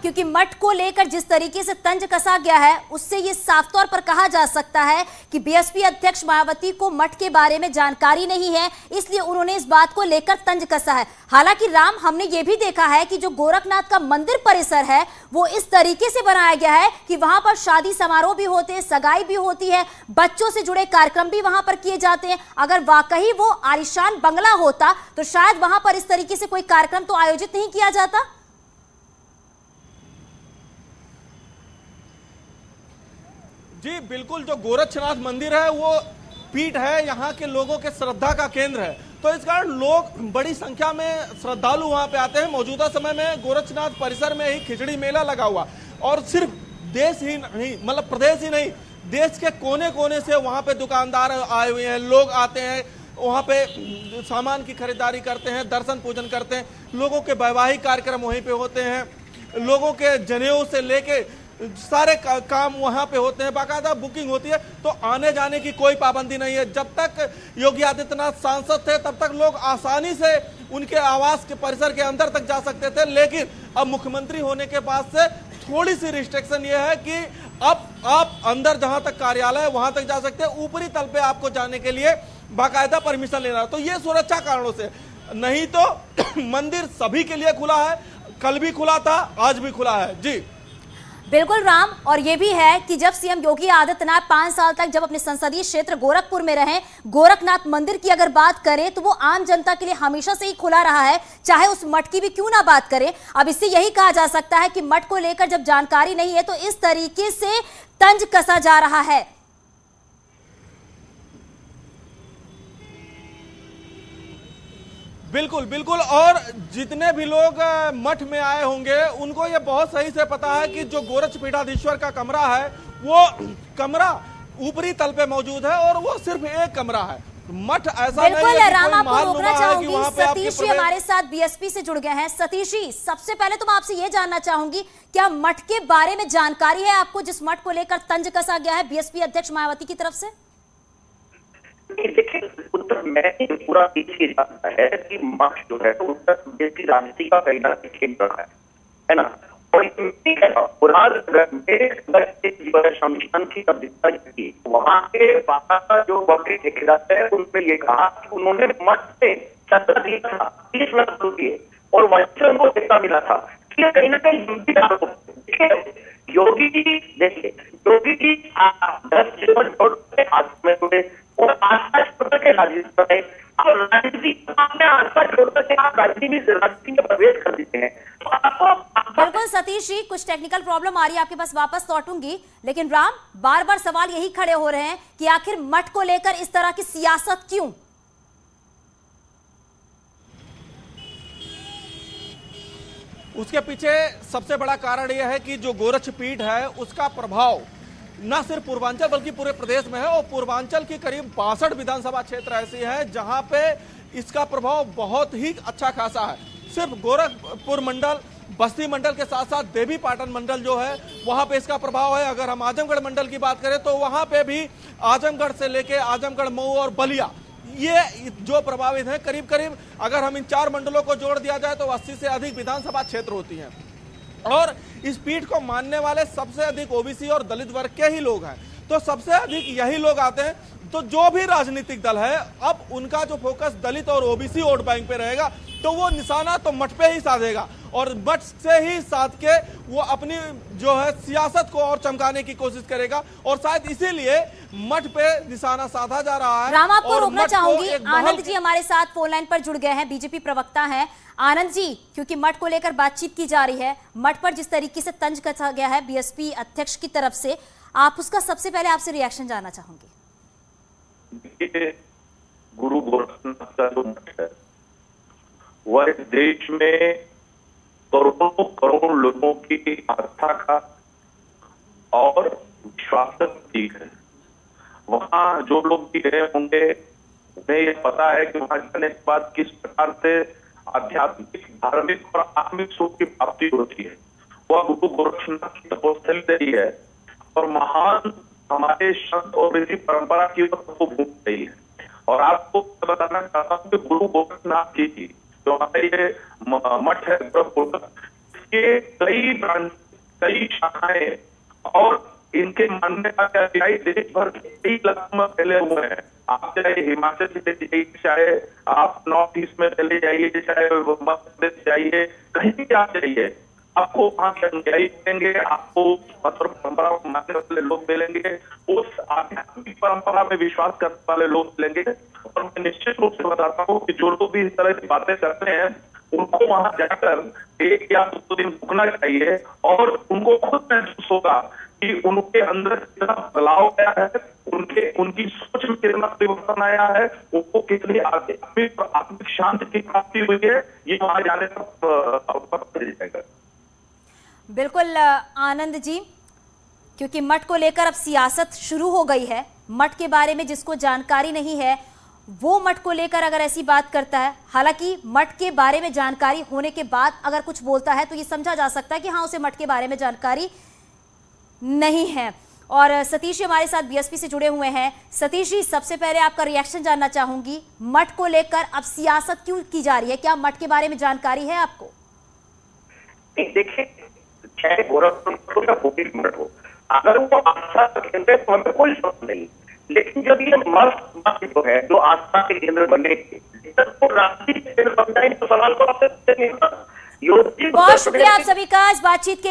क्योंकि मठ को लेकर जिस तरीके से तंज कसा गया है उससे ये साफ तौर पर कहा जा सकता है कि बीएसपी अध्यक्ष मायावती को मठ के बारे में जानकारी नहीं है, इसलिए उन्होंने इस बात को लेकर तंज कसा है। हालांकि राम, हमने ये भी देखा है कि जो गोरखनाथ का मंदिर परिसर है वो इस तरीके से बनाया गया है कि वहां पर शादी समारोह भी होते हैं, सगाई भी होती है, बच्चों से जुड़े कार्यक्रम भी वहां पर किए जाते हैं। अगर वाकई वो आलीशान बंगला होता तो शायद वहां पर इस तरीके से कोई कार्यक्रम तो आयोजित नहीं किया जाता। जी बिल्कुल, जो गोरक्षनाथ मंदिर है वो पीठ है, यहाँ के लोगों के श्रद्धा का केंद्र है, तो इस कारण लोग बड़ी संख्या में श्रद्धालु वहां पे आते हैं। मौजूदा समय में गोरक्षनाथ परिसर में ही खिचड़ी मेला लगा हुआ, और सिर्फ देश ही नहीं, मतलब प्रदेश ही नहीं, देश के कोने कोने से वहां पे दुकानदार आए हुए हैं, लोग आते हैं, वहां पे सामान की खरीदारी करते हैं, दर्शन पूजन करते हैं, लोगों के वैवाहिक कार्यक्रम वहीं पे होते हैं, लोगों के जनेऊ से लेके सारे काम वहां पे होते हैं, बाकायदा बुकिंग होती है, तो आने जाने की कोई पाबंदी नहीं है। जब तक योगी आदित्यनाथ सांसद थे तब तक लोग आसानी से उनके आवास के परिसर के अंदर तक जा सकते थे, लेकिन अब मुख्यमंत्री होने के बाद से थोड़ी सी रिस्ट्रिक्शन ये है कि अब आप अंदर जहां तक कार्यालय है वहां तक जा सकते हैं, ऊपरी तल पे आपको जाने के लिए बाकायदा परमिशन लेना है। तो ये सुरक्षा कारणों से, नहीं तो मंदिर सभी के लिए खुला है, कल भी खुला था, आज भी खुला है। जी बिल्कुल राम, और ये भी है कि जब सीएम योगी आदित्यनाथ 5 साल तक जब अपने संसदीय क्षेत्र गोरखपुर में रहे, गोरखनाथ मंदिर की अगर बात करें तो वो आम जनता के लिए हमेशा से ही खुला रहा है, चाहे उस मठ की भी क्यों ना बात करें। अब इससे यही कहा जा सकता है कि मठ को लेकर जब जानकारी नहीं है तो इस तरीके से तंज कसा जा रहा है। बिल्कुल बिल्कुल, और जितने भी लोग मठ में आए होंगे उनको ये बहुत सही से पता है कि जो गोरक्ष पीठाधीश्वर का कमरा है वो कमरा ऊपरी तल पे मौजूद है, और वो सिर्फ एक कमरा है। मठ ऐसा नहीं है कि राम, कोई आपको महल रोकना नुमा है कि चाहूंगी। वहां पे सतीश जी हमारे साथ बीएसपी से जुड़ गए हैं। सतीश जी, सबसे पहले तो मैं आपसे ये जानना चाहूंगी, क्या मठ के बारे में जानकारी है आपको, जिस मठ को लेकर तंज कसा गया है बीएसपी अध्यक्ष मायावती की तरफ से? देखिए, उत्तर में पूरा पीछे जाता है कि मठ जो है उत्तर प्रदेश की राजनीति का कहीं ना कहीं केंद्र है ना। और शमशान की कब्जा की वहां के बाबा जो वक्र ठेकेदार है उनपे ये कहा कि उन्होंने मठ से चंदा दिया था 30 लाख रुपये, और वहीं से उनको चंदा मिला था। कहीं ना कहीं योगी जी, देखिए योगी जी 10 जीवन छोड़ में जुड़े और आस्था छोड़ के राजनीति में, और राजनीति में आस्था छोड़ के आप राजनीति में प्रवेश कर देते हैं तो आपको। बिल्कुल सतीश जी, कुछ टेक्निकल प्रॉब्लम आ रही है, आपके पास वापस लौटूंगी, लेकिन राम, बार बार सवाल यही खड़े हो रहे हैं कि आखिर मठ को लेकर इस तरह की सियासत क्यों? उसके पीछे सबसे बड़ा कारण यह है कि जो गोरक्ष पीठ है उसका प्रभाव न सिर्फ पूर्वांचल बल्कि पूरे प्रदेश में है, और पूर्वांचल की करीब 62 विधानसभा क्षेत्र ऐसी है जहां पे इसका प्रभाव बहुत ही अच्छा खासा है। सिर्फ गोरखपुर मंडल, बस्ती मंडल के साथ साथ देवी पाटन मंडल जो है वहां पे इसका प्रभाव है। अगर हम आजमगढ़ मंडल की बात करें तो वहां पे भी आजमगढ़ से लेके आजमगढ़, मऊ और बलिया, ये जो प्रभावित है, करीब करीब अगर हम इन 4 मंडलों को जोड़ दिया जाए तो 80 से अधिक विधानसभा क्षेत्र होती हैं, और इस पीठ को मानने वाले सबसे अधिक ओबीसी और दलित वर्ग के ही लोग हैं, तो सबसे अधिक यही लोग आते हैं। तो जो भी राजनीतिक दल है अब उनका जो फोकस दलित और ओबीसी वोट बैंक पे रहेगा, तो वो निशाना तो मठ पे ही साधेगा, और मठ से ही साध के वो अपनी जो है सियासत को और चमकाने की कोशिश करेगा, और शायद इसीलिए मठ पे निशाना साधा जा रहा है। राम, आपको रोकना चाहूंगी। आनंद जी हमारे साथ फोन लाइन पर जुड़ गए हैं, बीजेपी प्रवक्ता हैं। आनंद जी, क्योंकि मठ को लेकर बातचीत की जा रही है, मठ पर जिस तरीके से तंज कसा गया है बीएसपी अध्यक्ष की तरफ से, आप उसका सबसे पहले आपसे रिएक्शन जानना चाहूंगी। गुरु गोरखनाथ का जो मठ है वह इस देश में करोड़ों करोड़ लोगों की आस्था का और विश्वास का प्रतीक है। वहां जो लोग भी गए होंगे उन्हें यह पता है कि वहां जाने के बाद किस प्रकार से आध्यात्मिक, धार्मिक और आत्मिक सुख की प्राप्ति होती है। वह गुरु गोरखनाथ की तपोस्थली रही है, और महान हमारे संत और ऋषि परंपरा की वो भूमि रही है। और आपको बताना चाहता हूँ कि गुरु गोरखनाथ जी की जो हमारे ये मठ है, के कई ब्रांच, कई शाखाएं और इनके मानने का अनुयायी देश भर के कई इलाकों में फैले हुए हैं। आप चाहे हिमाचल चले जाइए, चाहे आप नॉर्थ ईस्ट में चले जाइए, चाहे मध्य प्रदेश जाइए, कहीं भी आप जाइए, आपको वहां के अनुयायी मिलेंगे, आपको परंपरा को मानने वाले लोग मिलेंगे, उस आध्यात्मिक परंपरा में विश्वास करने वाले लोग मिलेंगे। और मैं निश्चित रूप से बताता हूँ कि जो लोग भी इस तरह की बातें करते हैं, उनको वहां जाकर 1 या 2 दिन रुकना चाहिए और उनको खुद महसूस होगा कि उनके अंदर कितना बदलाव आया है, उनकी सोच में कितना परिवर्तन आया है, उनको कितनी आत्मिक शांति की प्राप्ति हुई है, ये वहां जाने का अवसर मिल जाएगा। बिल्कुल आनंद जी, क्योंकि मठ को लेकर अब सियासत शुरू हो गई है। मठ के बारे में जिसको जानकारी नहीं है वो मठ को लेकर अगर ऐसी बात करता है, हालांकि मठ के बारे में जानकारी होने के बाद अगर कुछ बोलता है तो ये समझा जा सकता है कि हाँ, उसे मठ के बारे में जानकारी नहीं है। और सतीश जी हमारे साथ बीएसपी से जुड़े हुए हैं। सतीश जी, सबसे पहले आपका रिएक्शन जानना चाहूंगी, मठ को लेकर अब सियासत क्यों की जा रही है? क्या मठ के बारे में जानकारी है आपको? देखिए, चाहे गोरखपुर का कोई भी मठ हो, अगर वो आस्था का केंद्र है तो हमें कोई शक नहीं, लेकिन जब ये मठ जो है जो आस्था के केंद्र बने, तो राष्ट्रीय केंद्र बन जाए तो सवाल तो आपसे नहीं होता। बहुत शुक्रिया आप सभी का इस बातचीत के